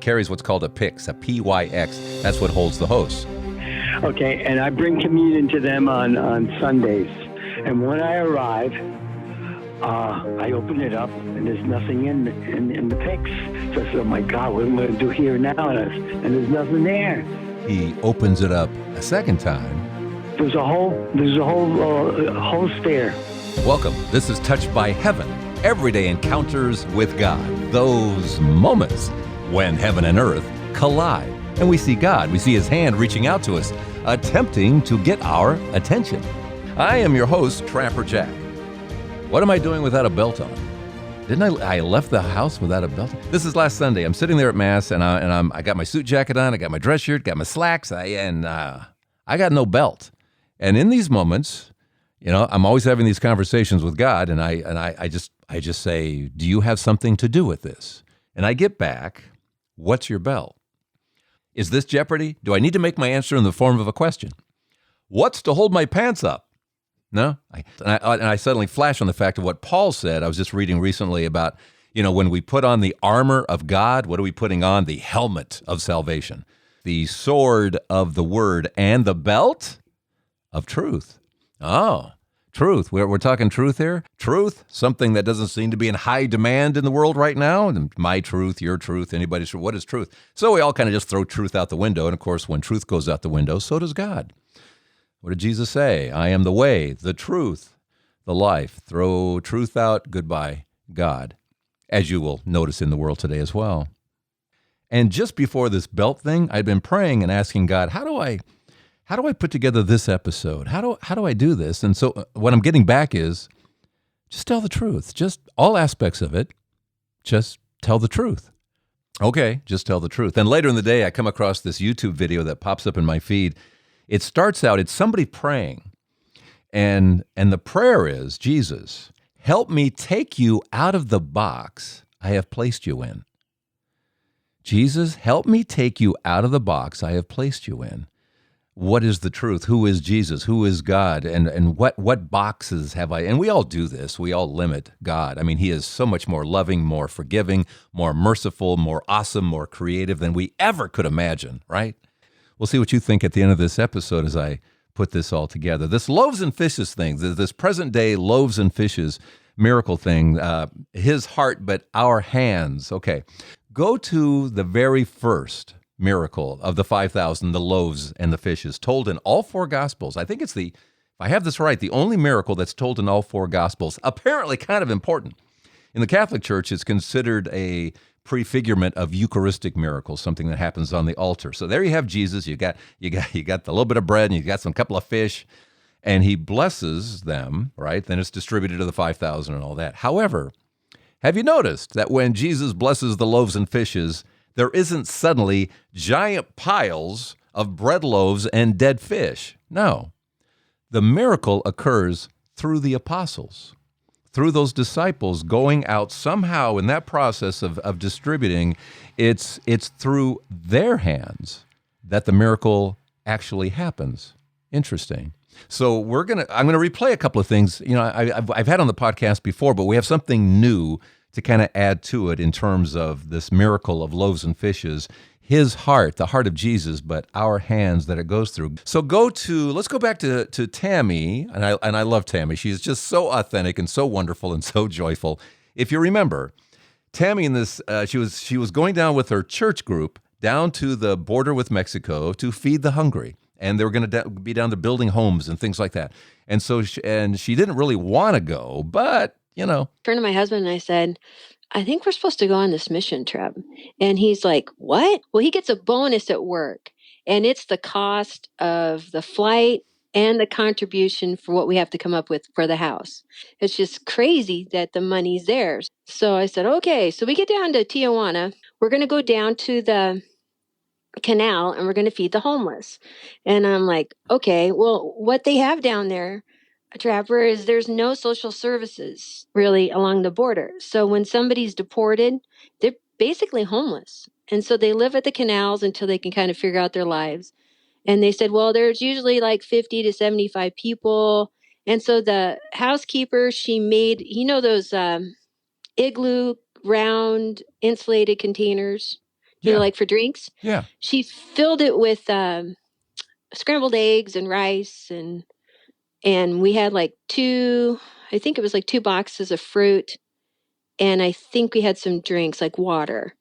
carries what's called a pyx, a P-Y-X. That's what holds the host. Okay, and I bring communion to them on Sundays. And when I arrive, I open it up, and there's nothing in the pyx. So I said, oh my God, what am I going to do here now? And there's nothing there. He opens it up a second time. There's a whole host there. Welcome. This is Touched by Heaven. Everyday encounters with God. Those moments when heaven and earth collide. And we see God. We see His hand reaching out to us, attempting to get our attention. I am your host, Trapper Jack. What am I doing without a belt on? Didn't I left the house without a belt? This is last Sunday. I'm sitting there at Mass, and I got my suit jacket on, I got my dress shirt, got my slacks, I got no belt. And in these moments, I'm always having these conversations with God, and I just say, do you have something to do with this? And I get back, what's your belt? Is this Jeopardy? Do I need to make my answer in the form of a question? What's to hold my pants up? No? I suddenly flash on the fact of what Paul said. I was just reading recently about, when we put on the armor of God, what are we putting on? The helmet of salvation, the sword of the word, and the belt of truth. Oh, truth. We're talking truth here. Truth, something that doesn't seem to be in high demand in the world right now. My truth, your truth, anybody's truth. What is truth? So we all kind of just throw truth out the window. And of course, when truth goes out the window, so does God. What did Jesus say? I am the way, the truth, the life. Throw truth out, goodbye, God, as you will notice in the world today as well. And just before this belt thing, I'd been praying and asking God, how do I put together this episode? How do I do this? And so what I'm getting back is just tell the truth. Just all aspects of it. Just tell the truth. Okay, just tell the truth. And later in the day, I come across this YouTube video that pops up in my feed. It starts out, it's somebody praying. And the prayer is, Jesus, help me take you out of the box I have placed you in. Jesus, help me take you out of the box I have placed you in. What is the truth? Who is Jesus? Who is God? And what boxes have I? And we all do this. We all limit God. I mean, He is so much more loving, more forgiving, more merciful, more awesome, more creative than we ever could imagine, right? We'll see what you think at the end of this episode as I put this all together. This loaves and fishes thing, this present day loaves and fishes miracle thing, His heart, but our hands. Okay, go to the very first miracle of the 5,000, the loaves and the fishes, told in all four Gospels. I think it's if I have this right, the only miracle that's told in all four Gospels, apparently kind of important. In the Catholic Church, it's considered a prefigurement of Eucharistic miracles, something that happens on the altar. So there you have Jesus, you got the little bit of bread, and you got some couple of fish, and He blesses them, right? Then it's distributed to the 5,000 and all that. However, have you noticed that when Jesus blesses the loaves and fishes, there isn't suddenly giant piles of bread loaves and dead fish? No. The miracle occurs through the apostles, through those disciples going out somehow in that process of distributing. It's through their hands that the miracle actually happens. Interesting. So I'm gonna replay a couple of things. I've had on the podcast before, but we have something new to kind of add to it in terms of this miracle of loaves and fishes, His heart, the heart of Jesus, but our hands that it goes through. So let's go back to Tammy, and I love Tammy. She's just so authentic and so wonderful and so joyful. If you remember, Tammy in this, she was going down with her church group down to the border with Mexico to feed the hungry. And they were going to be down to building homes and things like that. And so she didn't really want to go, but turned to my husband and I said, I think we're supposed to go on this mission trip. And he's like, what? Well, he gets a bonus at work, and it's the cost of the flight and the contribution for what we have to come up with for the house. It's just crazy that the money's there. So I said, okay. So we get down to Tijuana. We're going to go down to the canal and we're going to feed the homeless. And I'm like, okay, well, what they have down there, Trapper, is there's no social services really along the border. So when somebody's deported, they're basically homeless. And so they live at the canals until they can kind of figure out their lives. And they said, well, there's usually like 50 to 75 people. And so the housekeeper, she made, those igloo round insulated containers. you know, Yeah. like for drinks. Yeah. She filled it with scrambled eggs and rice, and we had like I think it was like 2 boxes of fruit, and I think we had some drinks like water.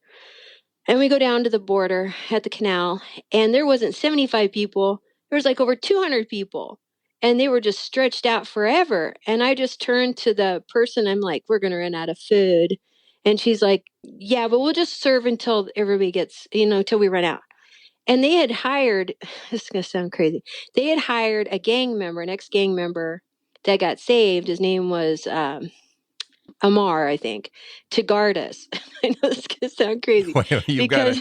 And we go down to the border at the canal, and there wasn't 75 people. There was like over 200 people, and they were just stretched out forever. And I just turned to the person. I'm like, we're going to run out of food. And she's like, yeah, but we'll just serve until everybody gets, till we run out. And they had hired, this is going to sound crazy. They had hired a gang member, an ex-gang member that got saved. His name was Amar, I think, to guard us. I know this is going to sound crazy. Wait, you've got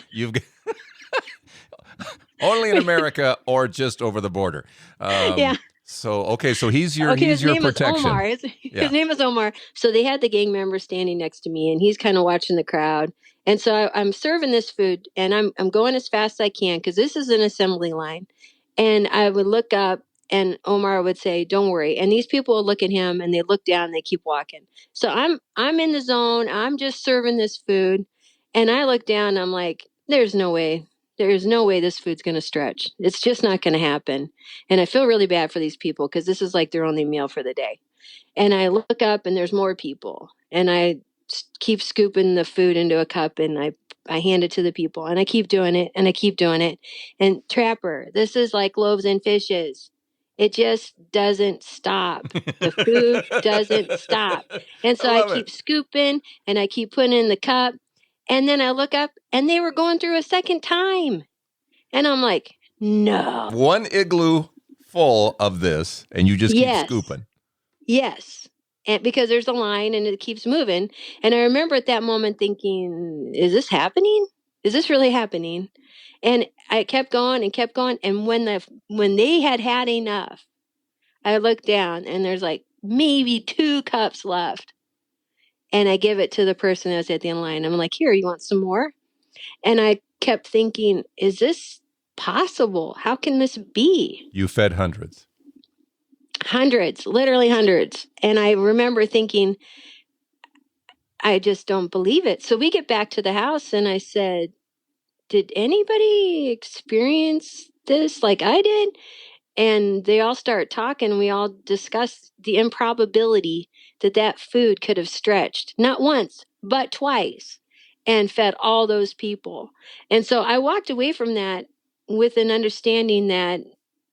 only in America or just over the border. Yeah. So he's your his your name protection. Is Omar. His name is Omar. So they had the gang member standing next to me, and he's kind of watching the crowd. And so I'm serving this food, and I'm going as fast as I can because this is an assembly line. And I would look up, and Omar would say, "Don't worry." And these people would look at him, and they look down, and they keep walking. So I'm in the zone. I'm just serving this food, and I look down, and I'm like, "There's no way. There's no way this food's going to stretch. It's just not going to happen." And I feel really bad for these people because this is like their only meal for the day. And I look up and there's more people. And I keep scooping the food into a cup and I hand it to the people. And I keep doing it and I keep doing it. And Trapper, this is like loaves and fishes. It just doesn't stop. The food doesn't stop. And so I keep scooping and I keep putting in the cup. And then I look up and they were going through a second time. And I'm like, no. One igloo full of this, and you just keep scooping. Yes. And because there's a line and it keeps moving. And I remember at that moment thinking, is this happening? Is this really happening? And I kept going and kept going. And when they had enough, I looked down and there's like maybe 2 cups left. And I give it to the person that was at the end line. I'm like, here, you want some more? And I kept thinking, is this possible? How can this be? You fed hundreds. Hundreds, literally hundreds. And I remember thinking, I just don't believe it. So we get back to the house and I said, did anybody experience this like I did? And they all start talking. We all discuss the improbability that food could have stretched, not once, but twice, and fed all those people. And so I walked away from that with an understanding that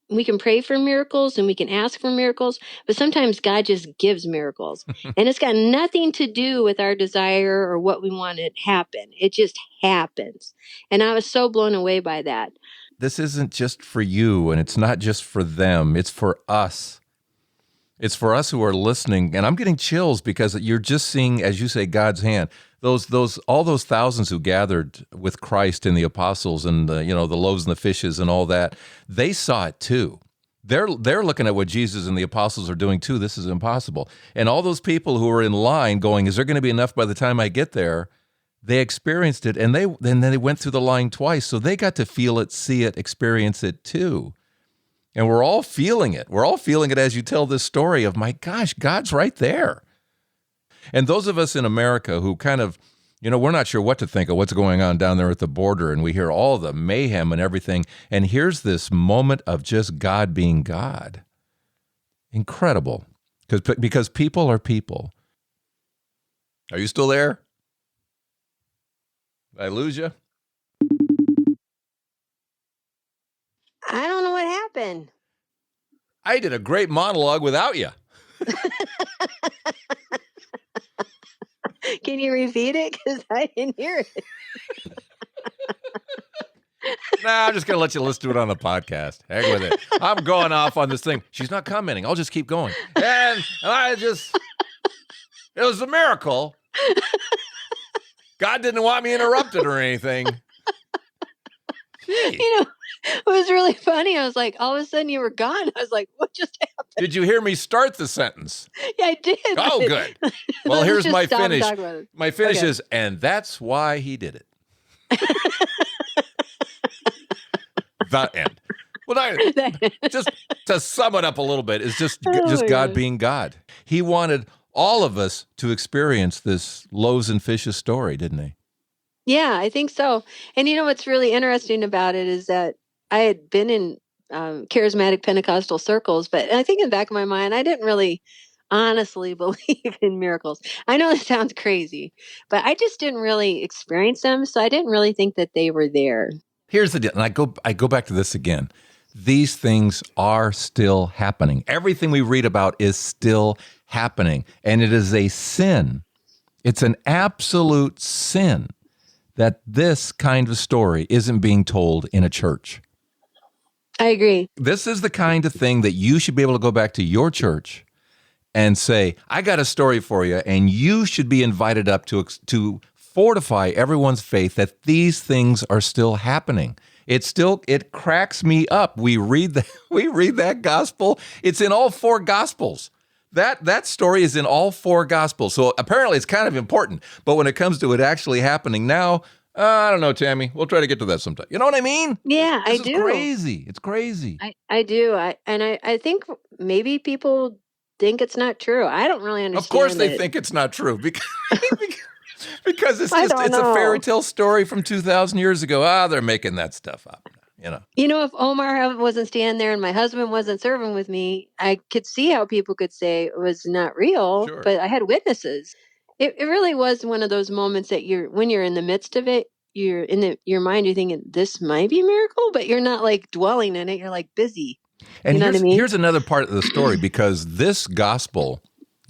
we can pray for miracles and we can ask for miracles, but sometimes God just gives miracles. And it's got nothing to do with our desire or what we want to happen. It just happens. And I was so blown away by that. This isn't just for you, and it's not just for them. It's for us. It's for us who are listening. And I'm getting chills because you're just seeing, as you say, God's hand. All those thousands who gathered with Christ and the apostles and the loaves and the fishes and all that, they saw it too. They're looking at what Jesus and the apostles are doing too. This is impossible. And all those people who are in line going, is there going to be enough by the time I get there? They experienced it, and then they went through the line twice, so they got to feel it, see it, experience it too. And we're all feeling it. We're all feeling it as you tell this story of, my gosh, God's right there. And those of us in America who kind of, we're not sure what to think of what's going on down there at the border, and we hear all the mayhem and everything, and here's this moment of just God being God. Incredible. Because people are people. Are you still there? Did I lose you? I don't know what happened. I did a great monologue without you. Can you repeat it? Because I didn't hear it. Nah, I'm just going to let you listen to it on the podcast. Heck with it. I'm going off on this thing. She's not commenting. I'll just keep going. And it was a miracle. God didn't want me interrupted or anything. Gee. It was really funny. I was like, all of a sudden you were gone. I was like, what just happened? Did you hear me start the sentence? Yeah, I did. Oh, good. Well, here's my finish. My finish Okay. is, and that's why he did it. The end. Well, just to sum it up a little bit, is just God being God. He wanted all of us to experience this loaves and fishes story, didn't he? Yeah, I think so. And you know what's really interesting about it is that I had been in charismatic Pentecostal circles, but I think in the back of my mind, I didn't really honestly believe in miracles. I know that sounds crazy, but I just didn't really experience them, so I didn't really think that they were there. Here's the deal, and I go back to this again. These things are still happening. Everything we read about is still happening, and it is a sin. It's an absolute sin that this kind of story isn't being told in a church. I agree. This is the kind of thing that you should be able to go back to your church and say, I got a story for you, and you should be invited up to fortify everyone's faith that these things are still happening. It cracks me up. We read that gospel. It's in all four gospels. That story is in all four gospels. So apparently it's kind of important. But when it comes to it actually happening now, I don't know, Tammy. We'll try to get to that sometime. You know what I mean? Yeah, I do. It's crazy. It's crazy. I do. I think maybe people think it's not true. I don't really understand. Of course they it. think it's not true because it's I just don't it's a know. fairy tale story from 2,000 years ago. They're making that stuff up. You know, if Omar wasn't standing there and my husband wasn't serving with me, I could see how people could say it was not real, Sure. but I had witnesses. It really was one of those moments that when you're in the midst of it, you're in your mind, you're thinking, this might be a miracle, but you're not like dwelling in it. You're like busy. And You know what I mean? here's another part of the story, because this gospel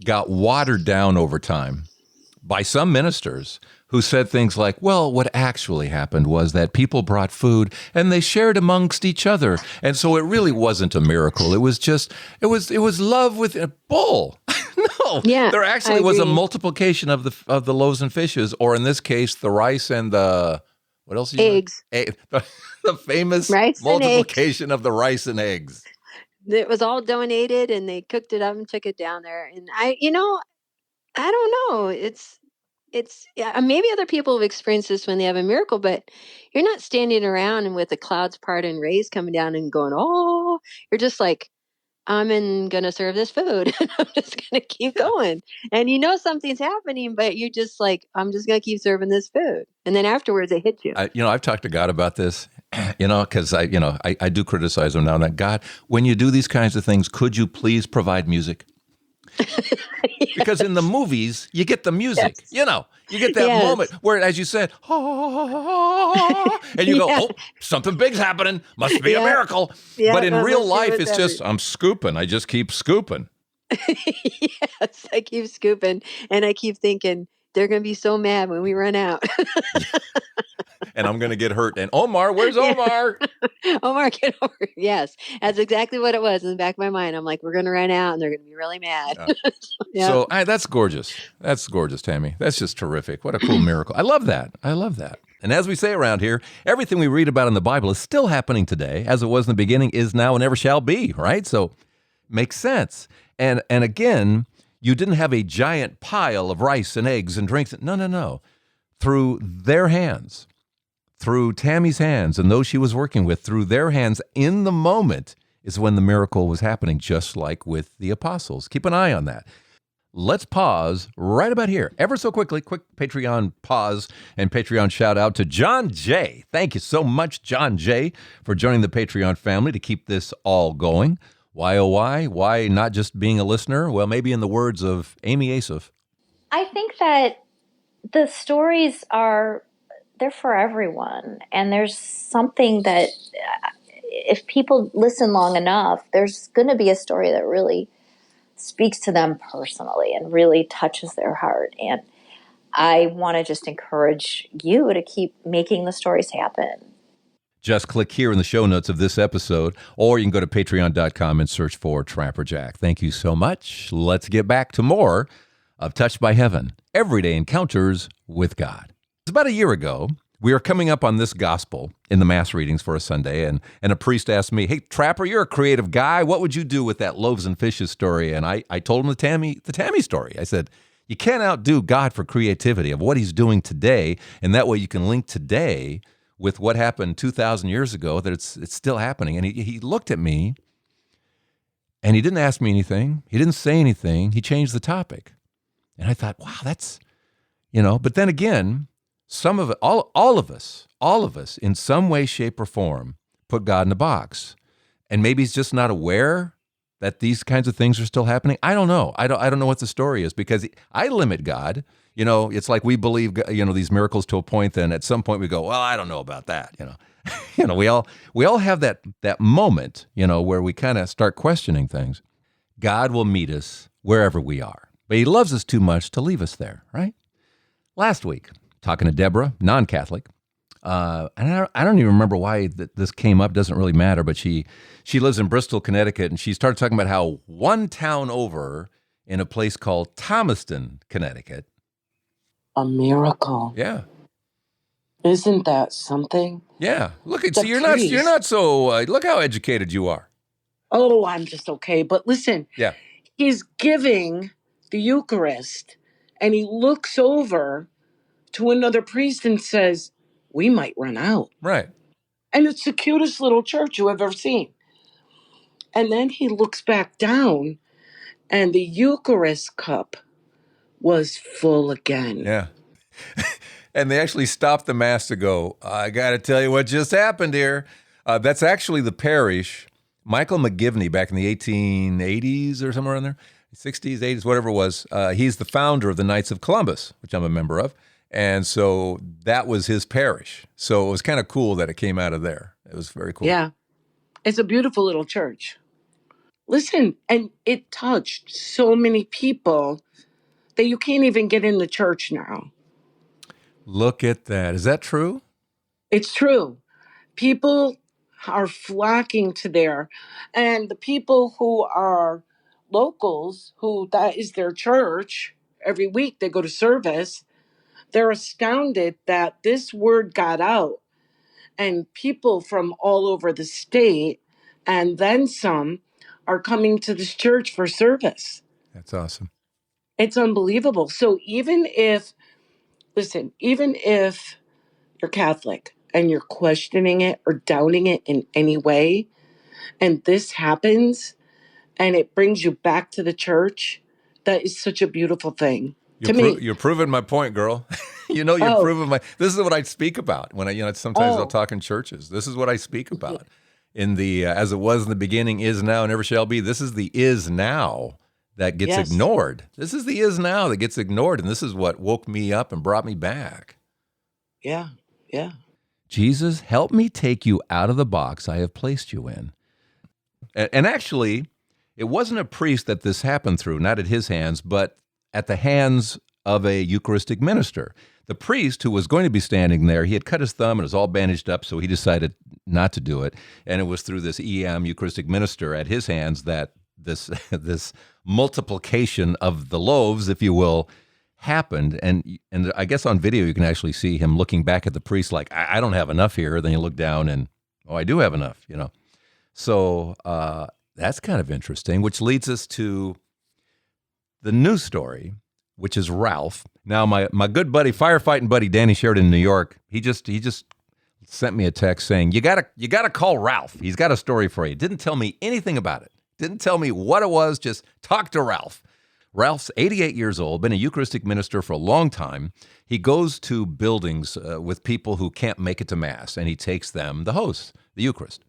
got watered down over time by some ministers who said things like, well, what actually happened was that people brought food and they shared amongst each other. And so it really wasn't a miracle. It was love with a bull. No, Yeah, there actually was a agree. multiplication of the loaves and fishes, or in this case, the rice and the, what else? Eggs. The famous Rice and multiplication of the rice and eggs. It was all donated and they cooked it up and took it down there. And I don't know. Yeah, maybe other people have experienced this when they have a miracle, but you're not standing around and with the clouds part and rays coming down and going, oh, you're just like, gonna serve this food and I'm just gonna keep going. And something's happening, but you're just like, I'm just gonna keep serving this food. And then afterwards it hits you. I've talked to God about this, because I do criticize him now and then. God, when you do these kinds of things, could you please provide music? Because in the movies, you get the music, Yes. you get that Yes. moment where, as you said, and you go, Yeah. oh, something big's happening. Must be a Yeah. miracle. Yeah, But in that real must be life, what's it's just, I'm scooping. I just keep scooping. Yes, I keep scooping and I keep thinking they're going to be so mad when we run out. And I'm going to get hurt. And Omar, where's Yeah. Omar? Omar, get over it. Yes, that's exactly what it was in the back of my mind. I'm like, we're going to run out and they're going to be really mad. Yeah. So that's gorgeous. That's gorgeous, Tammy. That's just terrific. What a cool miracle. I love that. And as we say around here, everything we read about in the Bible is still happening today, as it was in the beginning, is now, and ever shall be, right? So makes sense. And again, you didn't have a giant pile of rice and eggs and drinks. No. Through their hands, through Tammy's hands and those she was working with, through their hands in the moment is when the miracle was happening, just like with the apostles. Keep an eye on that. Let's pause right about here. Ever so quickly, quick Patreon pause and Patreon shout out to John J. Thank you so much, John J., for joining the Patreon family to keep this all going. Why, oh, why? Why not just being a listener? Well, maybe in the words of Amy Asif. I think that the stories they're for everyone. And there's something that if people listen long enough, there's going to be a story that really speaks to them personally and really touches their heart. And I want to just encourage you to keep making the stories happen. Just click here in the show notes of this episode, or you can go to patreon.com and search for Trapper Jack. Thank you so much. Let's get back to more of Touched by Heaven, Everyday Encounters with God. About a year ago, we were coming up on this gospel in the mass readings for a Sunday, and a priest asked me, hey, Trapper, you're a creative guy. What would you do with that loaves and fishes story? And I told him the Tammy story. I said, you can't outdo God for creativity of what he's doing today, and that way you can link today with what happened 2,000 years ago, that it's still happening. And he looked at me, and he didn't ask me anything. He didn't say anything. He changed the topic. And I thought, wow, that's, but then again, Some of it, all of us, in some way, shape, or form, put God in a box, and maybe he's just not aware that these kinds of things are still happening. I don't know. I don't know what the story is, because I limit God. It's like we believe, these miracles to a point. Then at some point we go, well, I don't know about that. We all have that moment, where we kind of start questioning things. God will meet us wherever we are, but he loves us too much to leave us there, right? Last week, talking to Deborah, non-Catholic, and I don't even remember why this came up. Doesn't really matter. But she lives in Bristol, Connecticut, and she started talking about how one town over in a place called Thomaston, Connecticut. A miracle. Yeah. Isn't that something? Yeah. Look, see, you're not so. Look how educated you are. Oh, I'm just okay. But listen. Yeah. He's giving the Eucharist, and he looks over to another priest and says, we might run out. Right. And it's the cutest little church you have ever seen. And then he looks back down, and the Eucharist cup was full again. Yeah. And they actually stopped the Mass to go, I got to tell you what just happened here. That's actually the parish. Michael McGivney, back in the 1880s or somewhere in there, 60s, 80s, whatever it was, he's the founder of the Knights of Columbus, which I'm a member of. And so that was his parish. So it was kind of cool that it came out of there. It was very cool. Yeah. It's a beautiful little church. Listen, and it touched so many people that you can't even get in the church now. Look at that. Is that true? It's true. People are flocking to there. And the people who are locals, who that is their church, every week they go to service, they're astounded that this word got out. And people from all over the state, and then some, are coming to this church for service. That's awesome. It's unbelievable. So even if you're Catholic and you're questioning it or doubting it in any way, and this happens and it brings you back to the church, that is such a beautiful thing to me. You're proving my point, girl. You're proving this is what I speak about when sometimes I'll talk in churches. This is what I speak about in the, as it was in the beginning, is now, and never shall be. This is the is now that gets ignored. This is the is now that gets ignored. And this is what woke me up and brought me back. Yeah. Yeah. Jesus, help me take you out of the box I have placed you in. And actually, it wasn't a priest that this happened through, not at his hands, but at the hands of a Eucharistic minister. The priest who was going to be standing there, he had cut his thumb and it was all bandaged up, so he decided not to do it. And it was through this Eucharistic minister at his hands that this multiplication of the loaves, if you will, happened. And I guess on video you can actually see him looking back at the priest like, I don't have enough here. Then you look down and, I do have enough, So that's kind of interesting, which leads us to the news story, which is Ralph. Now, my good buddy, firefighting buddy, Danny Sheridan in New York, he just sent me a text saying, you gotta call Ralph. He's got a story for you. Didn't tell me anything about it. Didn't tell me what it was. Just talk to Ralph. Ralph's 88 years old, been a Eucharistic minister for a long time. He goes to buildings with people who can't make it to Mass, and he takes them the host, the Eucharist.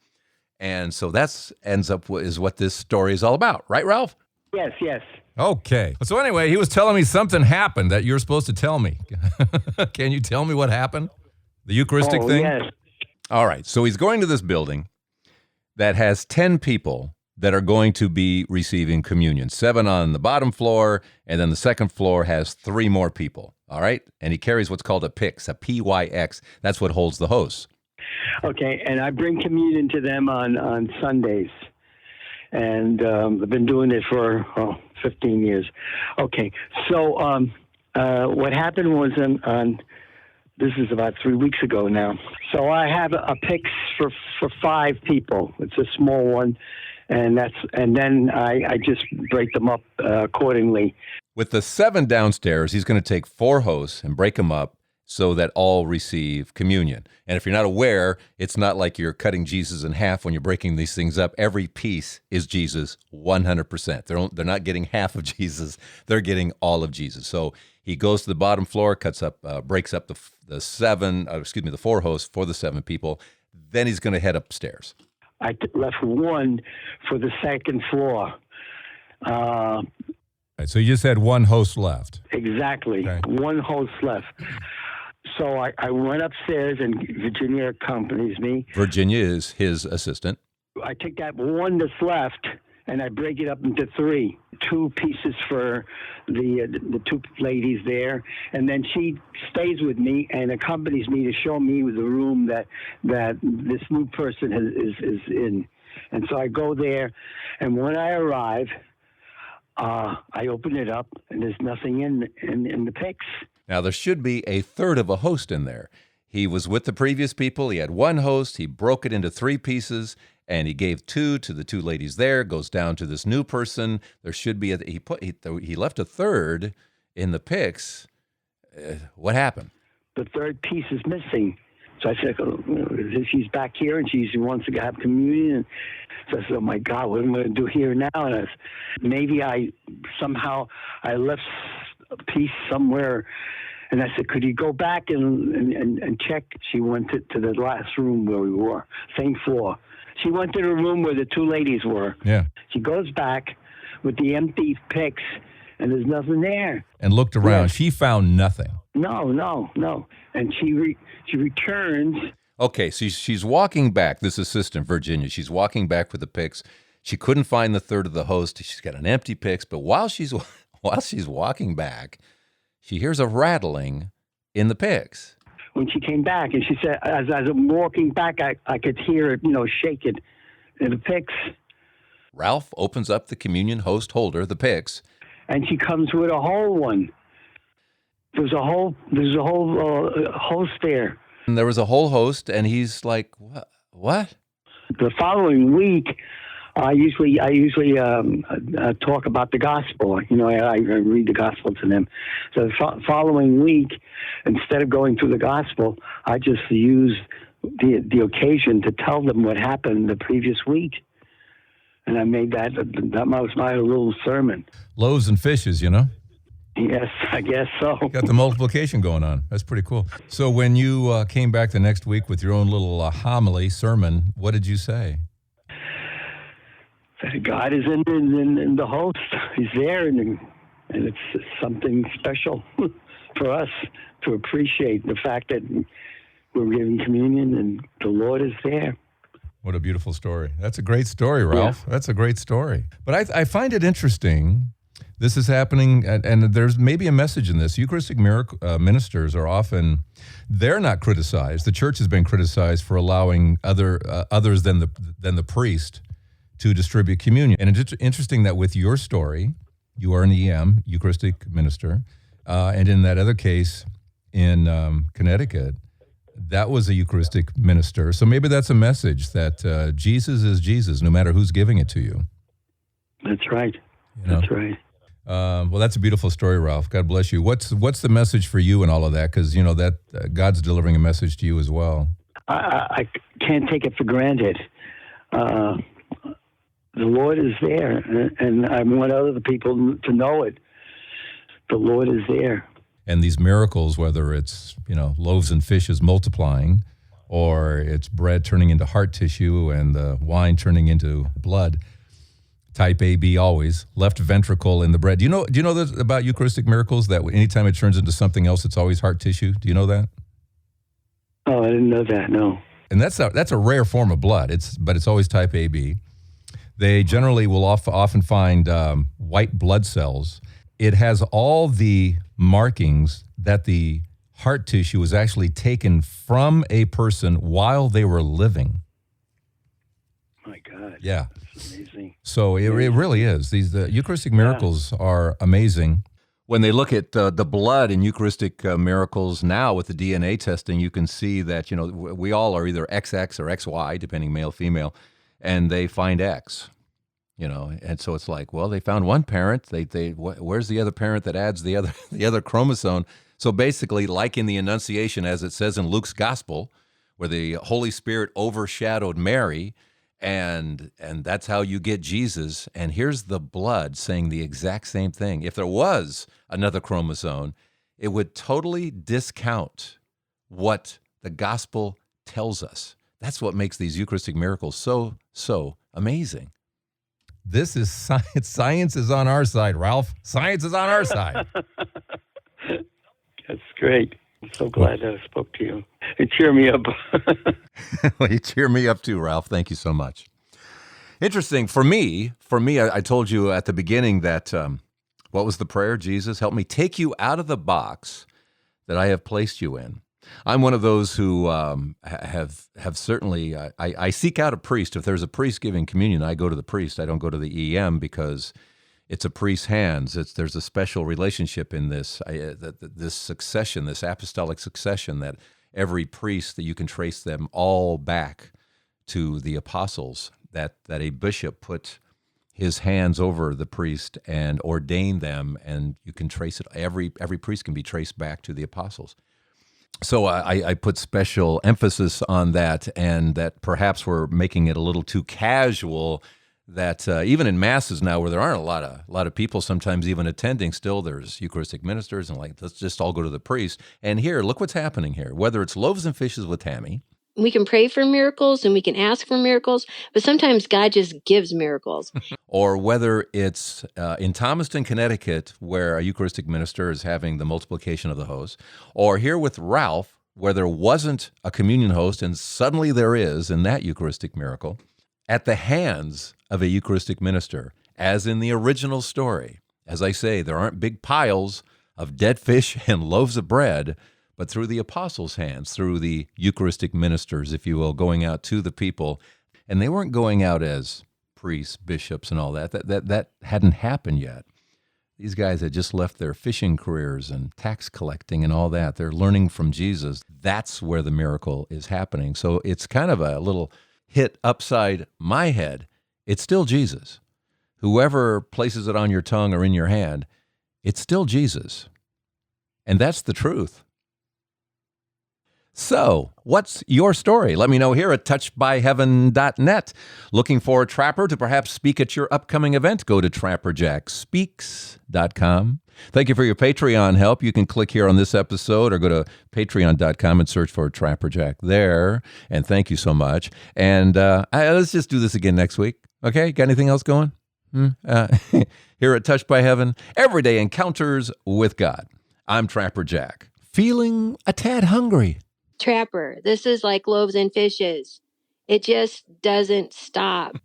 And so is what this story is all about. Right, Ralph? Yes. Okay. So anyway, he was telling me something happened that you're supposed to tell me. Can you tell me what happened? The Eucharistic thing? Yes. All right. So he's going to this building that has 10 people that are going to be receiving communion. 7 on the bottom floor, and then the second floor has 3 more people. All right? And he carries what's called a PYX, a PYX. That's what holds the hosts. Okay, and I bring communion to them on Sundays. And I've been doing it for 15 years. Okay, so what happened was on this is about 3 weeks ago now. So I have a PYX for 5 people. It's a small one, and then I just break them up accordingly. With the 7 downstairs, he's going to take 4 hosts and break them up so that all receive communion. And if you're not aware, it's not like you're cutting Jesus in half when you're breaking these things up. Every piece is Jesus 100%. They're not getting half of Jesus. They're getting all of Jesus. So he goes to the bottom floor, breaks up the four hosts for the 7 people. Then he's going to head upstairs. I left one for the second floor. Right, so you just had one host left. Exactly. Okay. One host left. So I went upstairs, and Virginia accompanies me. Virginia is his assistant. I take that one that's left, and I break it up into 3. 2 pieces for the 2 ladies there, and then she stays with me and accompanies me to show me the room that this new person is in. And so I go there, and when I arrive, I open it up, and there's nothing in the pics. Now, there should be a third of a host in there. He was with the previous people. He had one host. He broke it into 3 pieces, and he gave 2 to the 2 ladies there, goes down to this new person. There should be he left a third in the pics. What happened? The third piece is missing. So I said, she's back here, and she wants to have communion. So I said, oh, my God, what am I going to do here now? And maybe I left a piece somewhere. And I said, could you go back and check? She went to the last room where we were, same floor. She went to the room where the 2 ladies were. Yeah. She goes back with the empty pics, and there's nothing there. And looked around. Yeah. She found nothing. No. And she returns. Okay, so she's walking back, this assistant, Virginia. She's walking back with the pics. She couldn't find the third of the host. She's got an empty pics. But while she's walking back, she hears a rattling in the pics. When she came back, and she said, as I'm walking back, I could hear it, shaking in the pics. Ralph opens up the communion host holder, the pics. And she comes with a whole one. There's a whole host there. And there was a whole host, and he's like, what? The following week, I usually talk about the gospel. I read the gospel to them. So the following week, instead of going through the gospel, I just use the occasion to tell them what happened the previous week. And I made that was my little sermon. Loaves and fishes, Yes, I guess so. Got the multiplication going on. That's pretty cool. So when you came back the next week with your own little homily sermon, what did you say? That God is in the host. He's there, and it's something special for us to appreciate the fact that we're giving communion and the Lord is there. What a beautiful story. That's a great story, Ralph. Yeah. That's a great story. But I find it interesting. This is happening, and there's maybe a message in this. Eucharistic ministers are often, they're not criticized. The church has been criticized for allowing others than the priest to distribute communion. And it's interesting that with your story, you are an EM, Eucharistic minister, and in that other case in Connecticut, that was a Eucharistic minister. So maybe that's a message that Jesus is Jesus, no matter who's giving it to you. That's right. That's right. Well, that's a beautiful story, Ralph. God bless you. What's the message for you in all of that? Because that God's delivering a message to you as well. I can't take it for granted. The Lord is there, and I want other people to know it. The Lord is there. And these miracles, whether it's loaves and fishes multiplying, or it's bread turning into heart tissue and the wine turning into blood. Type AB always, left ventricle in the bread. Do you know this about Eucharistic miracles, that anytime it turns into something else, it's always heart tissue? Do you know that? Oh, I didn't know that, no. And that's a rare form of blood, but it's always type AB. They generally will often find white blood cells. It has all the markings that the heart tissue was actually taken from a person while they were living. My God. Yeah. That's amazing. So it really is. These Eucharistic miracles are amazing. When they look at the blood in Eucharistic miracles now with the DNA testing, you can see that, we all are either XX or XY, depending male, female, and they find X, and so it's like, well, they found one parent. Where's the other parent that adds the other chromosome? So basically, like in the Annunciation, as it says in Luke's Gospel, where the Holy Spirit overshadowed Mary, and that's how you get Jesus. And here's the blood saying the exact same thing. If there was another chromosome, it would totally discount what the gospel tells us. That's what makes these Eucharistic miracles so amazing. This is science. Science is on our side, Ralph. Science is on our side. That's great. I'm so glad that I spoke to you. It cheered me up. Well, you cheer me up too, Ralph. Thank you so much. Interesting. For me, I told you at the beginning that, what was the prayer? Jesus, help me take you out of the box that I have placed you in. I'm one of those who have certainly, I seek out a priest. If there's a priest giving communion, I go to the priest. I don't go to the EM because it's a priest's hands. There's a special relationship in this, this succession, this apostolic succession, that every priest, that you can trace them all back to the apostles, that a bishop put his hands over the priest and ordained them, and you can trace it. Every priest can be traced back to the apostles. So I put special emphasis on that, and that perhaps we're making it a little too casual, that even in masses now where there aren't a lot of people sometimes even attending, still there's Eucharistic ministers, and like, let's just all go to the priest. And here, look what's happening here. Whether it's Loaves and Fishes with Tammy, We can pray for miracles and we can ask for miracles, but sometimes God just gives miracles. or whether it's in Thomaston, Connecticut, where a Eucharistic minister is having the multiplication of the host, or here with Ralph, where there wasn't a communion host and suddenly there is in that Eucharistic miracle, at the hands of a Eucharistic minister, as in the original story. As I say, there aren't big piles of dead fish and loaves of bread, but through the apostles' hands, through the Eucharistic ministers, if you will, going out to the people. And they weren't going out as priests, bishops, and all that. That hadn't happened yet. These guys had just left their fishing careers and tax collecting and all that. They're learning from Jesus. That's where the miracle is happening. So it's kind of a little hit upside my head. It's still Jesus. Whoever places it on your tongue or in your hand, it's still Jesus. And that's the truth. So, what's your story? Let me know here at touchedbyheaven.net. Looking for a trapper to perhaps speak at your upcoming event? Go to trapperjackspeaks.com. Thank you for your Patreon help. You can click here on this episode or go to patreon.com and search for Trapper Jack there. And thank you so much. And let's just do this again next week. Okay? Got anything else going? Here at Touched by Heaven, everyday encounters with God. I'm Trapper Jack, feeling a tad hungry. Trapper, this is like loaves and fishes. It just doesn't stop.